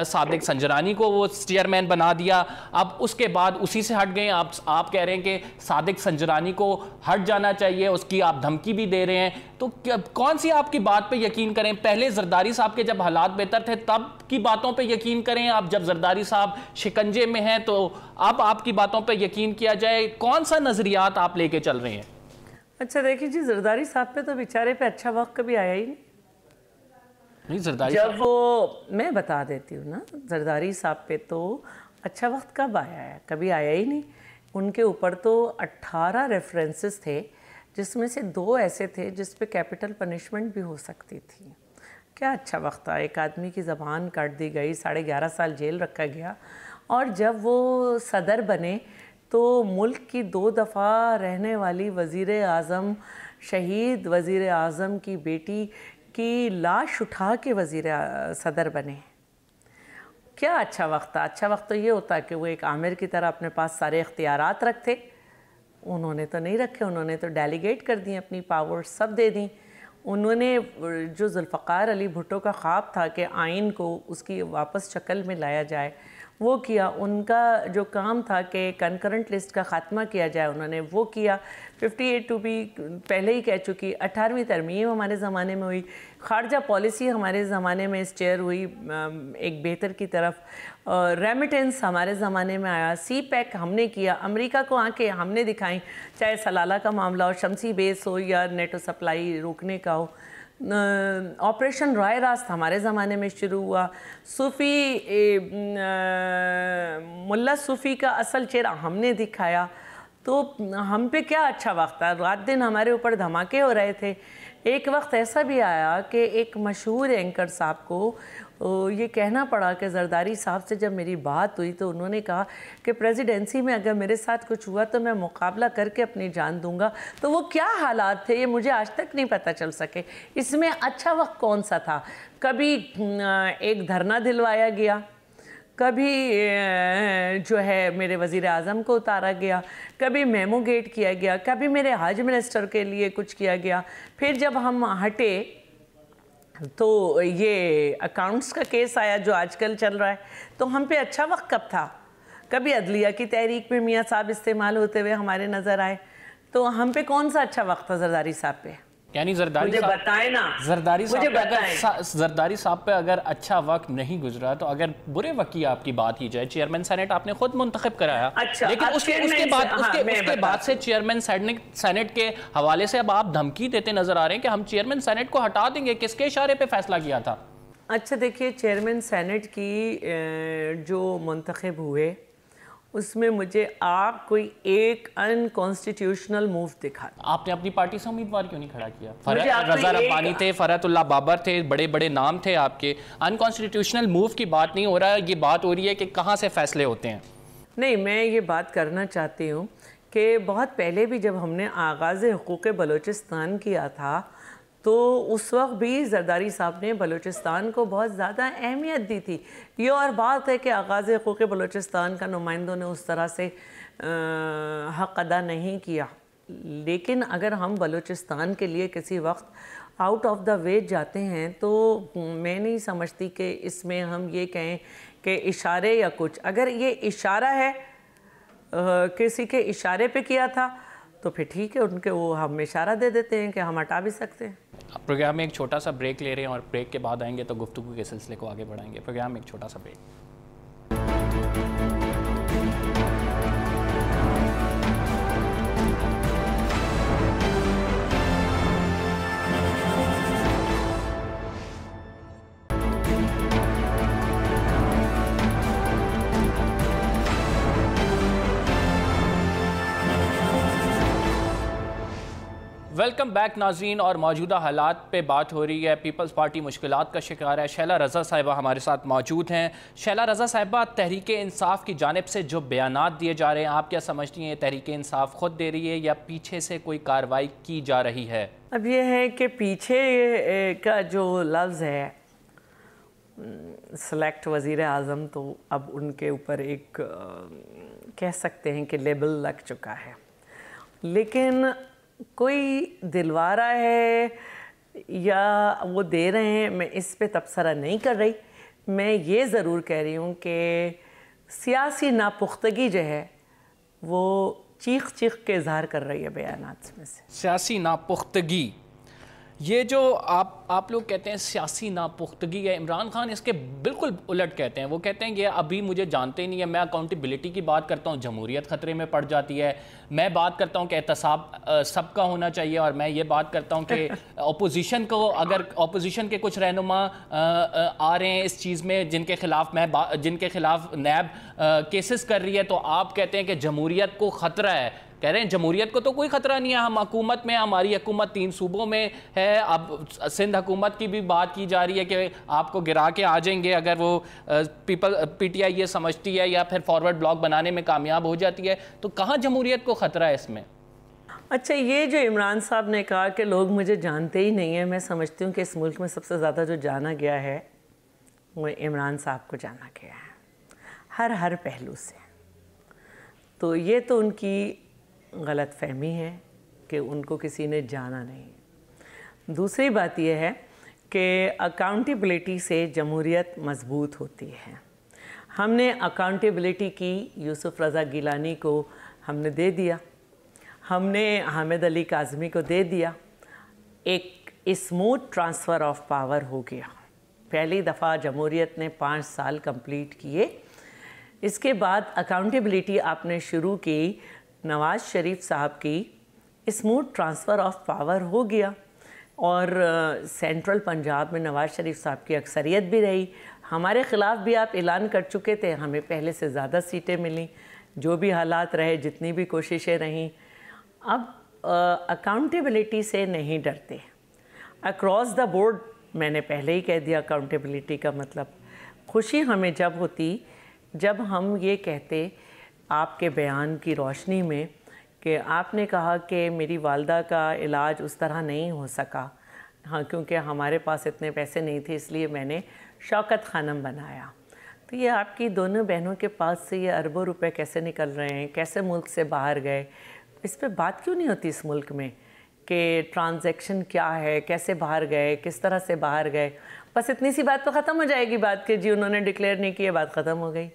صادق سنجرانی کو وہ چیئرمین بنا دیا, اب اس کے بعد اسی سے ہٹ گئے. آپ کہہ رہے ہیں کہ صادق سنجرانی کو ہٹ جانا چاہیے, اس کی آپ دھمکی بھی دے رہے ہیں. تو کون سی آپ کی بات پہ یقین کریں؟ پہلے زرداری صاحب کے جب حالات بہتر تھے تب کی باتوں پہ یقین کریں, اب جب زرداری صاحب شکنجے میں ہیں تو اب آپ کی باتوں پہ یقین کیا جائے؟ کون سا نظریات آپ لے کے چل رہے ہیں؟ اچھا دیکھیں جی, زرداری صاحب پہ تو بیچارے پہ اچھا وقت کبھی آیا ہی نہیں. زرداری جب وہ, میں بتا دیتی ہوں نا, زرداری صاحب پہ تو اچھا وقت کب آیا ہے؟ کبھی آیا ہی نہیں. ان کے اوپر تو 18 ریفرنسز تھے جس میں سے 2 ایسے تھے جس پہ کیپٹل پنشمنٹ بھی ہو سکتی تھی. کیا اچھا وقت تھا, ایک آدمی کی زبان کاٹ دی گئی, 11.5 سال جیل رکھا گیا, اور جب وہ صدر بنے تو ملک کی 2 دفعہ رہنے والی وزیر اعظم, شہید وزیر اعظم کی بیٹی کی لاش اٹھا کے صدر بنے. کیا اچھا وقت تھا؟ اچھا وقت تو یہ ہوتا کہ وہ ایک عامر کی طرح اپنے پاس سارے اختیارات رکھتے. انہوں نے تو نہیں رکھے, انہوں نے تو ڈیلیگیٹ کر دیں, اپنی پاور سب دے دیں. انہوں نے جو ذوالفقار علی بھٹو کا خواب تھا کہ آئین کو اس کی واپس شکل میں لایا جائے, وہ کیا. ان کا جو کام تھا کہ کنکرنٹ لسٹ کا خاتمہ کیا جائے, انہوں نے وہ کیا. 58 بھی پہلے ہی کہہ چکی. 18ویں ترمیم ہمارے زمانے میں ہوئی. خارجہ پالیسی ہمارے زمانے میں اسٹیئر ہوئی ایک بہتر کی طرف. ریمیٹنس ہمارے زمانے میں آیا. سی پیک ہم نے کیا. امریکہ کو آنکھیں ہم نے دکھائیں, چاہے سلالہ کا معاملہ ہو, شمسی بیس ہو, یا نیٹو سپلائی روکنے کا ہو. آپریشن رائے راست ہمارے زمانے میں شروع ہوا. صوفی ملا صوفی کا اصل چہرہ ہم نے دکھایا. تو ہم پہ کیا اچھا وقت تھا؟ رات دن ہمارے اوپر دھماکے ہو رہے تھے. ایک وقت ایسا بھی آیا کہ ایک مشہور اینکر صاحب کو یہ کہنا پڑا کہ زرداری صاحب سے جب میری بات ہوئی تو انہوں نے کہا کہ پریزیڈنسی میں اگر میرے ساتھ کچھ ہوا تو میں مقابلہ کر کے اپنی جان دوں گا. تو وہ کیا حالات تھے یہ مجھے آج تک نہیں پتہ چل سکے. اس میں اچھا وقت کون سا تھا؟ کبھی ایک دھرنا دلوایا گیا, کبھی جو ہے میرے وزیر اعظم کو اتارا گیا, کبھی میمو گیٹ کیا گیا, کبھی میرے حج منسٹر کے لیے کچھ کیا گیا. پھر جب ہم ہٹے تو یہ اکاؤنٹس کا کیس آیا جو آج کل چل رہا ہے. تو ہم پہ اچھا وقت کب تھا؟ کبھی عدلیہ کی تحریک میں میاں صاحب استعمال ہوتے ہوئے ہمارے نظر آئے. تو ہم پہ کون سا اچھا وقت تھا زرداری صاحب پہ؟ یعنی زرداری صاحب پہ اگر اچھا وقت نہیں گزرا تو اگر برے وقت کی آپ کی بات کی جائے, چیئرمین سینٹ آپ نے خود منتخب کرایا, لیکن اس کے بعد سے چیئرمین سینٹ کے حوالے سے اب آپ دھمکی دیتے نظر آ رہے ہیں کہ ہم چیئرمین سینٹ کو ہٹا دیں گے. کس کے اشارے پہ فیصلہ کیا تھا؟ اچھا دیکھیے, چیئرمین سینٹ کی جو منتخب ہوئے اس میں مجھے آپ کوئی ایک ان کانسٹیٹیوشنل موو دکھا. آپ نے اپنی پارٹی سے امیدوار کیوں نہیں کھڑا کیا؟ رضا ربانی تھے, فرحت اللہ بابر تھے, بڑے بڑے نام تھے آپ کے. ان کانسٹیٹیوشنل موو کی بات نہیں ہو رہا, یہ بات ہو رہی ہے کہ کہاں سے فیصلے ہوتے ہیں. نہیں, میں یہ بات کرنا چاہتی ہوں کہ بہت پہلے بھی جب ہم نے آغاز حقوق بلوچستان کیا تھا تو اس وقت بھی زرداری صاحب نے بلوچستان کو بہت زیادہ اہمیت دی تھی. یہ اور بات ہے کہ آغاز حقوق بلوچستان کا نمائندوں نے اس طرح سے حق ادا نہیں کیا. لیکن اگر ہم بلوچستان کے لیے کسی وقت آؤٹ آف دا وے جاتے ہیں تو میں نہیں سمجھتی کہ اس میں ہم یہ کہیں کہ اشارے یا کچھ. اگر یہ اشارہ ہے, کسی کے اشارے پہ کیا تھا تو پھر ٹھیک ہے, ان کے وہ ہم اشارہ دے دیتے ہیں کہ ہم ہٹا بھی سکتے ہیں. پروگرام میں ایک چھوٹا سا بریک لے رہے ہیں اور بریک کے بعد آئیں گے تو گفتگو کے سلسلے کو آگے بڑھائیں گے. پروگرام میں ایک چھوٹا سا بریک. ویلکم بیک ناظرین, اور موجودہ حالات پہ بات ہو رہی ہے. پیپلز پارٹی مشکلات کا شکار ہے. شیلا رضا صاحبہ ہمارے ساتھ موجود ہیں. شیلا رضا صاحبہ, تحریک انصاف کی جانب سے جو بیانات دیے جا رہے ہیں, آپ کیا سمجھتی ہیں تحریک انصاف خود دے رہی ہے یا پیچھے سے کوئی کارروائی کی جا رہی ہے؟ اب یہ ہے کہ پیچھے کا جو لفظ ہے سلیکٹ وزیر اعظم, تو اب ان کے اوپر ایک کہہ سکتے ہیں کہ لیبل لگ چکا ہے. لیکن کوئی دلوارا ہے یا وہ دے رہے ہیں، میں اس پہ تبصرہ نہیں کر رہی. میں یہ ضرور کہہ رہی ہوں کہ سیاسی ناپختگی جو ہے وہ چیخ چیخ کے اظہار کر رہی ہے بیانات میں سے. سیاسی ناپختگی، یہ جو آپ لوگ کہتے ہیں سیاسی ناپختگی ہے، عمران خان اس کے بالکل الٹ کہتے ہیں. وہ کہتے ہیں کہ ابھی مجھے جانتے ہی نہیں ہے، میں اکاؤنٹیبلٹی کی بات کرتا ہوں جمہوریت خطرے میں پڑ جاتی ہے، میں بات کرتا ہوں کہ احتساب سب کا ہونا چاہیے، اور میں یہ بات کرتا ہوں کہ اپوزیشن کو، اگر اپوزیشن کے کچھ رہنما آ رہے ہیں اس چیز میں جن کے خلاف نیب کیسز کر رہی ہے، تو آپ کہتے ہیں کہ جمہوریت کو خطرہ ہے. کہہ رہے ہیں جمہوریت کو تو کوئی خطرہ نہیں ہے، ہم حکومت میں، ہماری حکومت 3 صوبوں میں ہے. اب سندھ حکومت کی بھی بات کی جا رہی ہے کہ آپ کو گرا کے آ جائیں گے اگر وہ پی ٹی آئی یہ سمجھتی ہے یا پھر فارورڈ بلاک بنانے میں کامیاب ہو جاتی ہے. تو کہاں جمہوریت کو خطرہ ہے اس میں؟ اچھا، یہ جو عمران صاحب نے کہا کہ لوگ مجھے جانتے ہی نہیں ہیں، میں سمجھتی ہوں کہ اس ملک میں سب سے زیادہ جو جانا گیا ہے وہ عمران صاحب کو جانا گیا ہے ہر پہلو سے. تو یہ تو ان کی غلط فہمی ہے کہ ان کو کسی نے جانا نہیں. دوسری بات یہ ہے کہ اکاؤنٹیبلٹی سے جمہوریت مضبوط ہوتی ہے. ہم نے اکاؤنٹیبلٹی کی یوسف رضا گیلانی کو ہم نے دے دیا، ہم نے حامد علی کاظمی کو دے دیا. ایک اسموتھ ٹرانسفر آف پاور ہو گیا. پہلی دفعہ جمہوریت نے 5 سال کمپلیٹ کیے. اس کے بعد اکاؤنٹیبلٹی آپ نے شروع کی، نواز شریف صاحب کی، اسموتھ ٹرانسفر آف پاور ہو گیا. اور سینٹرل پنجاب میں نواز شریف صاحب کی اکثریت بھی رہی. ہمارے خلاف بھی آپ اعلان کر چکے تھے، ہمیں پہلے سے زیادہ سیٹیں ملیں. جو بھی حالات رہے، جتنی بھی کوششیں رہیں، اب اکاؤنٹیبلٹی سے نہیں ڈرتے. اکراس دا بورڈ میں نے پہلے ہی کہہ دیا اکاؤنٹیبلٹی کا مطلب. خوشی ہمیں جب ہوتی جب ہم یہ کہتے آپ کے بیان کی روشنی میں کہ آپ نے کہا کہ میری والدہ کا علاج اس طرح نہیں ہو سکا، ہاں کیونکہ ہمارے پاس اتنے پیسے نہیں تھے، اس لیے میں نے شوکت خانم بنایا. تو یہ آپ کی دونوں بہنوں کے پاس سے یہ اربوں روپے کیسے نکل رہے ہیں، کیسے ملک سے باہر گئے، اس پہ بات کیوں نہیں ہوتی اس ملک میں کہ ٹرانزیکشن کیا ہے، کیسے باہر گئے، کس طرح سے باہر گئے. بس اتنی سی بات پہ ختم ہو جائے گی بات کہ جی انہوں نے ڈکلیئر نہیں کیا، بات ختم ہو گئی.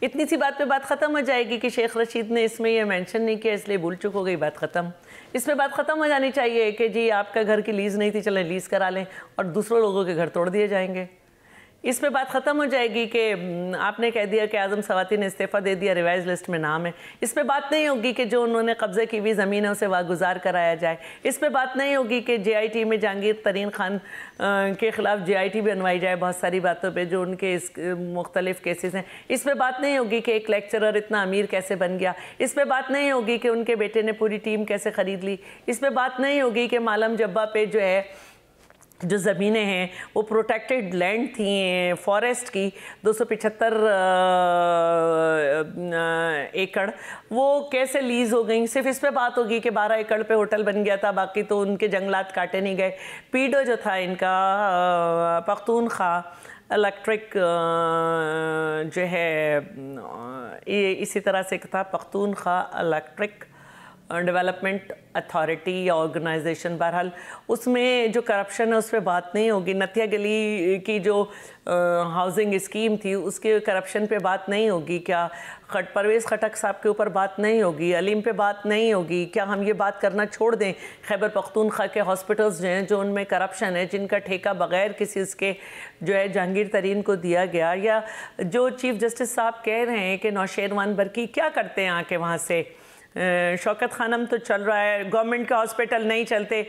اتنی سی بات پہ بات ختم ہو جائے گی کہ شیخ رشید نے اس میں یہ مینشن نہیں کیا اس لیے بھول چک ہو گئی، بات ختم. اس پہ بات ختم ہو جانی چاہیے کہ جی آپ کا گھر کی لیز نہیں تھی، چلیں لیز کرا لیں، اور دوسروں لوگوں کے گھر توڑ دیے جائیں گے. اس پہ بات ختم ہو جائے گی کہ آپ نے کہہ دیا کہ اعظم سواتی نے استعفیٰ دے دیا، ریوائز لسٹ میں نام ہے. اس پہ بات نہیں ہوگی کہ جو انہوں نے قبضے کی ہوئی زمین ہے اسے واگزار کرایا جائے. اس پہ بات نہیں ہوگی کہ جے آئی ٹی میں جہانگیر ترین خان کے خلاف جے آئی ٹی بنوائی جائے بہت ساری باتوں پہ جو ان کے مختلف کیسز ہیں. اس پہ بات نہیں ہوگی کہ ایک لیکچرر اتنا امیر کیسے بن گیا. اس پہ بات نہیں ہوگی کہ ان کے بیٹے نے پوری ٹیم کیسے خرید لی. اس پہ بات نہیں ہوگی کہ مالم جبہ پہ جو ہے جو زمینیں ہیں وہ پروٹیکٹڈ لینڈ تھیں فارسٹ کی 275 ایکڑ، وہ کیسے لیز ہو گئیں. صرف اس پہ بات ہوگی کہ 12 ایکڑ پہ ہوٹل بن گیا تھا، باقی تو ان کے جنگلات کاٹے نہیں گئے. پیڈو جو تھا ان کا پختونخوا الیکٹرک جو ہے اسی طرح سے تھا پختونخوا الیکٹرک ڈیولپمنٹ اتھارٹی یا آرگنائزیشن. بہرحال اس میں جو کرپشن ہے اس پہ بات نہیں ہوگی. نتھیا گلی کی جو ہاؤسنگ اسکیم تھی اس کے کرپشن پہ بات نہیں ہوگی. کیا پرویز خٹک صاحب کے اوپر بات نہیں ہوگی، علیم پہ بات نہیں ہوگی. کیا ہم یہ بات کرنا چھوڑ دیں خیبر پختونخوا کے ہاسپٹلز جو ہیں جو ان میں کرپشن ہے، جن کا ٹھیکہ بغیر کسی اس کے جو ہے جہانگیر ترین کو دیا گیا، یا جو چیف جسٹس صاحب کہہ رہے ہیں کہ نوشیروان برقی کیا کرتے ہیں آ کے وہاں سے، شوکت خانم تو چل رہا ہے، گورنمنٹ کا ہاسپٹل نہیں چلتے.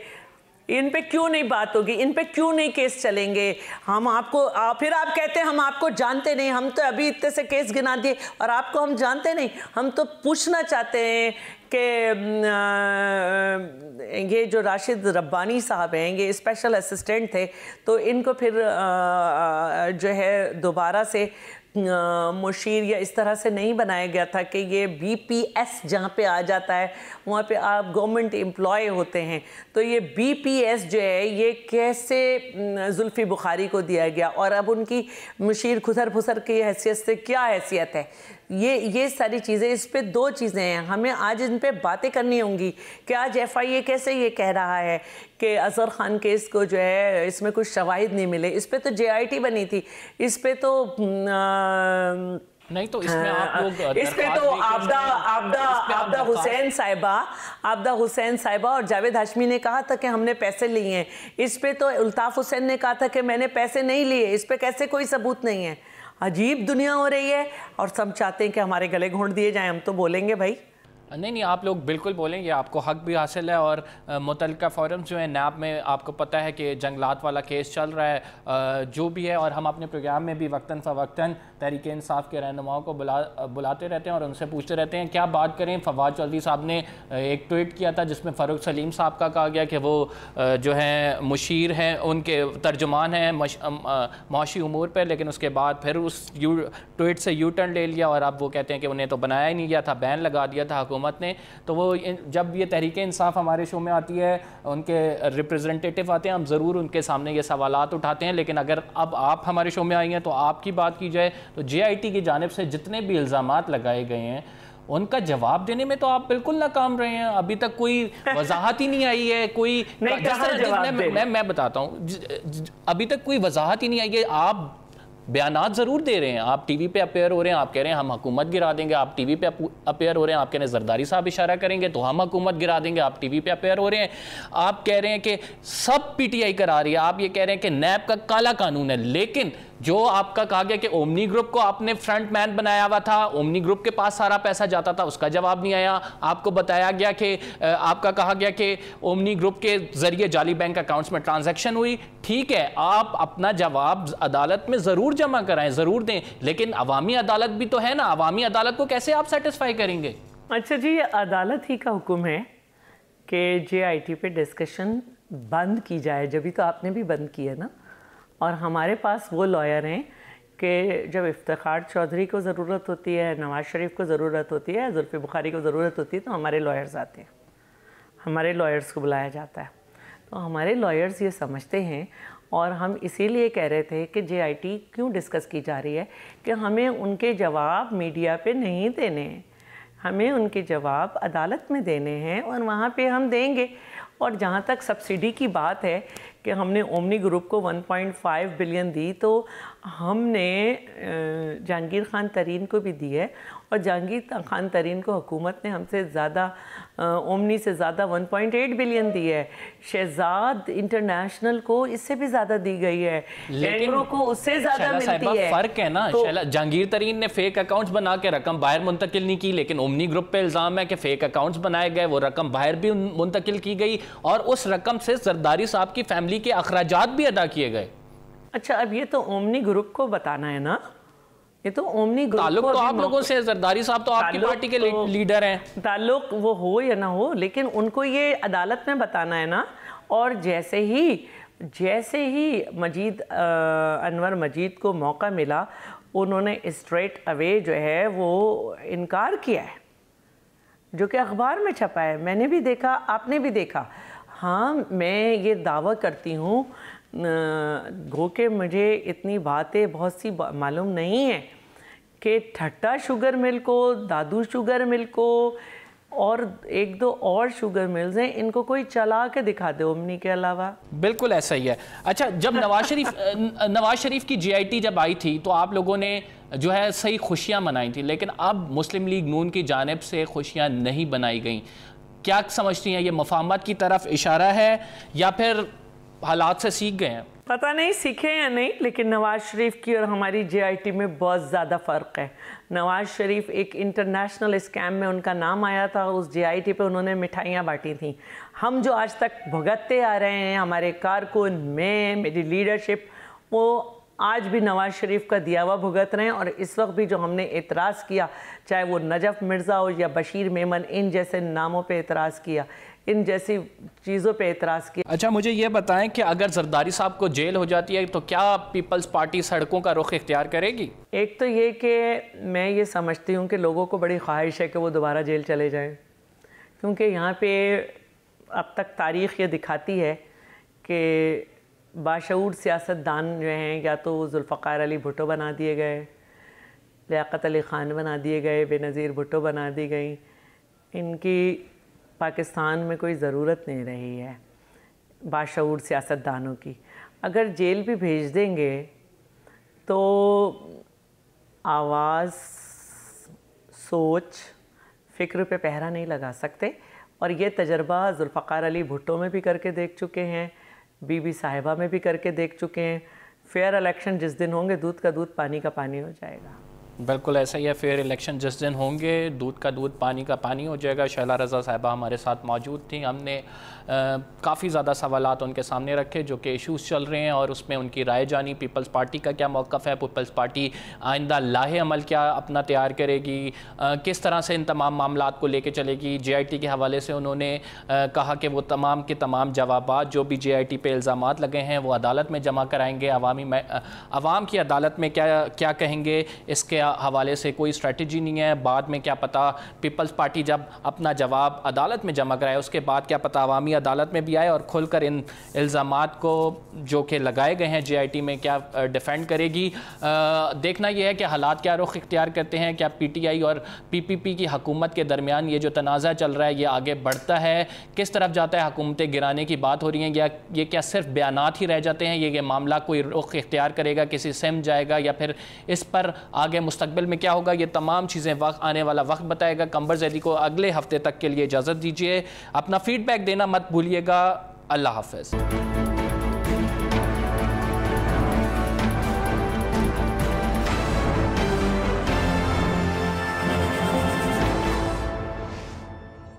ان پہ کیوں نہیں بات ہوگی، ان پہ کیوں نہیں کیس چلیں گے؟ ہم آپ کو پھر آپ کہتے ہیں ہم آپ کو جانتے نہیں. ہم تو ابھی اتنے سے کیس گنا دیے اور آپ کو ہم جانتے نہیں. ہم تو پوچھنا چاہتے ہیں کہ یہ جو راشد ربانی صاحب ہیں یہ اسپیشل اسسٹنٹ تھے، تو ان کو پھر جو ہے دوبارہ سے مشیر یا اس طرح سے نہیں بنایا گیا تھا کہ یہ بی پی ایس جہاں پہ آ جاتا ہے وہاں پہ آپ گورنمنٹ امپلائی ہوتے ہیں. تو یہ بی پی ایس جو ہے یہ کیسے زلفی بخاری کو دیا گیا، اور اب ان کی مشیر کھسر پھسر کی حیثیت سے کیا حیثیت ہے؟ یہ ساری چیزیں، اس پہ دو چیزیں ہیں، ہمیں آج ان پہ باتیں کرنی ہوں گی کہ آج ایف آئی اے کیسے یہ کہہ رہا ہے کہ اظہر خان کیس کو جو ہے اس میں کچھ شواہد نہیں ملے. اس پہ تو جے آئی ی بنی تھی، اس پہ تو نہیں تو اس میں آپ لوگ اس پہ تو عابدہ حسین صاحبہ اور جاوید ہاشمی نے کہا تھا کہ ہم نے پیسے لیے ہیں. اس پہ تو الطاف حسین نے کہا تھا کہ میں نے پیسے نہیں لیے. اس پہ کیسے کوئی ثبوت نہیں ہے؟ عجیب دنیا ہو رہی ہے اور سب چاہتے ہیں کہ ہمارے گلے گھونٹ دیے جائیں. ہم تو بولیں گے بھائی. نہیں آپ لوگ بالکل بولیں گے، آپ کو حق بھی حاصل ہے. اور متعلقہ فورمز جو ہیں نیب میں آپ کو پتہ ہے کہ جنگلات والا کیس چل رہا ہے جو بھی ہے، اور ہم اپنے پروگرام میں بھی وقتاً فوقتاً تحریک انصاف کے رہنماؤں کو بلاتے رہتے ہیں اور ان سے پوچھتے رہتے ہیں کیا بات کریں. فواد چودھری صاحب نے ایک ٹویٹ کیا تھا جس میں فاروق سلیم صاحب کا کہا گیا کہ وہ جو ہیں مشیر ہیں، ان کے ترجمان ہیں معاشی امور پہ، لیکن اس کے بعد پھر اس ٹویٹ سے یو ٹرن لے لیا اور اب وہ کہتے ہیں کہ انہیں تو بنایا ہی نہیں گیا تھا، بین لگا دیا تھا حکومت نے. تو وہ جب یہ تحریک انصاف ہمارے شو میں آتی ہے، ان کے ریپریزنٹیٹیو آتے ہیں، ہم ضرور ان کے سامنے یہ سوالات اٹھاتے ہیں. لیکن اگر اب آپ ہمارے شو میں آئی ہیں تو آپ کی بات کی جائے تو جے آئی ٹی کی جانب سے جتنے بھی الزامات لگائے گئے ہیں ان کا جواب دینے میں تو آپ بالکل ناکام رہے ہیں. ابھی تک کوئی وضاحت ہی نہیں آئی ہے. کوئی میں بتاتا ہوں، ابھی تک کوئی وضاحت ہی نہیں آئی ہے. آپ بیانات ضرور دے رہے ہیں، آپ ٹی وی پہ اپیئر ہو رہے ہیں، آپ کہہ رہے ہیں ہم حکومت گرا دیں گے. آپ ٹی وی پہ اپیئر ہو رہے ہیں، آپ کہہ رہے ہیں زرداری صاحب اشارہ کریں گے تو ہم حکومت گرا دیں گے. آپ ٹی وی پہ اپیئر ہو رہے ہیں، آپ کہہ رہے ہیں کہ سب پی ٹی آئی کرا رہی ہے. آپ یہ کہہ رہے ہیں کہ نیب کا کالا قانون ہے. لیکن جو آپ کا کہا گیا کہ اومنی گروپ کو آپ نے فرنٹ مین بنایا ہوا تھا، اومنی گروپ کے پاس سارا پیسہ جاتا تھا، اس کا جواب نہیں آیا. آپ کو بتایا گیا کہ آپ کا کہا گیا کہ اومنی گروپ کے ذریعے جعلی بینک اکاؤنٹس میں ٹرانزیکشن ہوئی. ٹھیک ہے، آپ اپنا جواب عدالت میں ضرور جمع کرائیں، ضرور دیں، لیکن عوامی عدالت بھی تو ہے نا. عوامی عدالت کو کیسے آپ سیٹسفائی کریں گے؟ اچھا جی، یہ عدالت ہی کا حکم ہے کہ جے آئی ٹی پہ ڈسکشن بند کی جائے. جبھی تو آپ نے بھی بند کی ہے نا. اور ہمارے پاس وہ لائر ہیں کہ جب افتخار چودھری کو ضرورت ہوتی ہے، نواز شریف کو ضرورت ہوتی ہے، زلفی بخاری کو ضرورت ہوتی ہے تو ہمارے لائرز آتے ہیں، ہمارے لائرز کو بلایا جاتا ہے. تو ہمارے لائرز یہ سمجھتے ہیں، اور ہم اسی لیے کہہ رہے تھے کہ جے آئی ٹی کیوں ڈسکس کی جا رہی ہے کہ ہمیں ان کے جواب میڈیا پہ نہیں دینے ہیں، ہمیں ان کے جواب عدالت میں دینے ہیں اور وہاں پہ ہم دیں گے. اور جہاں تک سبسڈی کی بات ہے کہ ہم نے اومنی گروپ کو 1.5 بلین دی، تو ہم نے جہانگیر خان ترین کو بھی دی ہے، اور جہانگیر خان ترین کو حکومت نے ہم سے زیادہ، اومنی سے زیادہ 1.8 بلین دی ہے. شہزاد انٹرنیشنل کو اس سے بھی زیادہ دی گئی ہے، کینگرو کو اس سے زیادہ ملتی ہے. فرق ہے نا، جہانگیر ترین نے فیک اکاؤنٹس بنا کے رقم باہر منتقل نہیں کی، لیکن اومنی گروپ پہ الزام ہے کہ فیک اکاؤنٹس بنائے گئے، وہ رقم باہر بھی منتقل کی گئی اور اس رقم سے زرداری صاحب کی فیملی کے اخراجات بھی ادا کیے گئے. اچھا، اب یہ تو اومنی گروپ کو بتانا ہے نا. یہ تو اومنی گروپ تعلق تو آپ لوگوں سے، زرداری صاحب تو آپ کی پارٹی کے لیڈر ہیں. تعلق وہ ہو یا نہ ہو، لیکن ان کو یہ عدالت میں بتانا ہے نا. اور جیسے ہی مجید انور مجید کو موقع ملا، انہوں نے اسٹریٹ اوے جو ہے وہ انکار کیا ہے، جو کہ اخبار میں چھپا ہے. میں نے بھی دیکھا، آپ نے بھی دیکھا. ہاں، میں یہ دعویٰ کرتی ہوں، گو کہ مجھے اتنی باتیں بہت سی معلوم نہیں ہیں کہ ٹھٹا شوگر مل کو، دادو شوگر مل کو اور ایک دو اور شوگر ملز ہیں، ان کو کوئی چلا کے دکھا دے اومنی کے علاوہ. بالکل ایسا ہی ہے. اچھا، جب نواز شریف کی جے آئی ٹی جب آئی تھی تو آپ لوگوں نے جو ہے صحیح خوشیاں منائی تھی، لیکن اب مسلم لیگ نون کی جانب سے خوشیاں نہیں بنائی گئیں. کیا سمجھتی ہیں، یہ مفاہمت کی طرف اشارہ ہے یا پھر حالات سے سیکھ گئے ہیں؟ پتہ نہیں سیکھے یا نہیں، لیکن نواز شریف کی اور ہماری جے آئی ٹی میں بہت زیادہ فرق ہے. نواز شریف ایک انٹرنیشنل اسکیم میں ان کا نام آیا تھا، اس جے آئی ٹی پہ انہوں نے مٹھائیاں بانٹی تھیں. ہم جو آج تک بھگتتے آ رہے ہیں، ہمارے کارکن، میں، میری لیڈرشپ، وہ آج بھی نواز شریف کا دیا ہوا بھگت رہے ہیں. اور اس وقت بھی جو ہم نے اعتراض کیا، چاہے وہ نجف مرزا ہو یا بشیر میمن، ان جیسے ناموں پہ اعتراض کیا، ان جیسی چیزوں پہ اعتراض کیا. اچھا، مجھے یہ بتائیں کہ اگر زرداری صاحب کو جیل ہو جاتی ہے تو کیا پیپلز پارٹی سڑکوں کا رخ اختیار کرے گی؟ ایک تو یہ کہ میں یہ سمجھتی ہوں کہ لوگوں کو بڑی خواہش ہے کہ وہ دوبارہ جیل چلے جائیں، کیونکہ یہاں پہ اب تک تاریخ یہ دکھاتی ہے کہ باشعور سیاستدان جو ہیں یا تو ذوالفقار علی بھٹو بنا دیے گئے، لیاقت علی خان بنا دیے گئے، بے نظیر بھٹو بنا دی گئیں. ان کی پاکستان میں کوئی ضرورت نہیں رہی ہے باشعور سیاستدانوں کی. اگر جیل بھی بھیج دیں گے تو آواز، سوچ، فکر پہ پہرا نہیں لگا سکتے. اور یہ تجربہ ذوالفقار علی بھٹو میں بھی کر کے دیکھ چکے ہیں، بی بی صاحبہ میں بھی کر کے دیکھ چکے ہیں. فیئر الیکشن جس دن ہوں گے دودھ کا دودھ پانی کا پانی ہو جائے گا. بالکل ایسا ہی ہے، فیئر الیکشن جس دن ہوں گے دودھ کا دودھ پانی کا پانی ہو جائے گا. شہلا رضا صاحبہ ہمارے ساتھ موجود تھیں. ہم نے کافی زیادہ سوالات ان کے سامنے رکھے جو کہ ایشوز چل رہے ہیں اور اس میں ان کی رائے جانی. پیپلز پارٹی کا کیا موقف ہے، پیپلز پارٹی آئندہ لاہے عمل کیا اپنا تیار کرے گی، کس طرح سے ان تمام معاملات کو لے کے چلے گی. جے آئی ٹی کے حوالے سے انہوں نے کہا کہ وہ تمام کے تمام جوابات جو بھی جے آئی ٹی پہ الزامات لگے ہیں وہ عدالت میں جمع کرائیں گے. عوام کی عدالت میں کیا کہیں گے اس کے حوالے سے کوئی اسٹریٹجی نہیں ہے. بعد میں کیا پتہ پیپلز پارٹی جب اپنا جواب عدالت میں جمع کرائے اس کے بعد کیا پتہ عوامی عدالت میں بھی آئے اور کھل کر ان الزامات کو جو کہ لگائے گئے ہیں جے آئی ٹی میں کیا ڈیفینڈ کرے گی. دیکھنا یہ ہے کہ حالات کیا رخ اختیار کرتے ہیں. کیا پی ٹی آئی اور پی پی پی کی حکومت کے درمیان یہ جو تنازع چل رہا ہے یہ آگے بڑھتا ہے، کس طرف جاتا ہے؟ حکومتیں گرانے کی بات ہو رہی ہیں یا یہ کیا صرف بیانات ہی رہ جاتے ہیں؟ یہ معاملہ کوئی رخ اختیار کرے گا، کسی سمت جائے گا، یا پھر اس پر آگے مستقبل میں کیا ہوگا؟ یہ تمام چیزیں آنے والا وقت بتائے گا. قمبر زیدی کو اگلے ہفتے تک کے لیے اجازت دیجیے. اپنا فیڈ بیک دینا مت بھولیے گا. اللہ حافظ.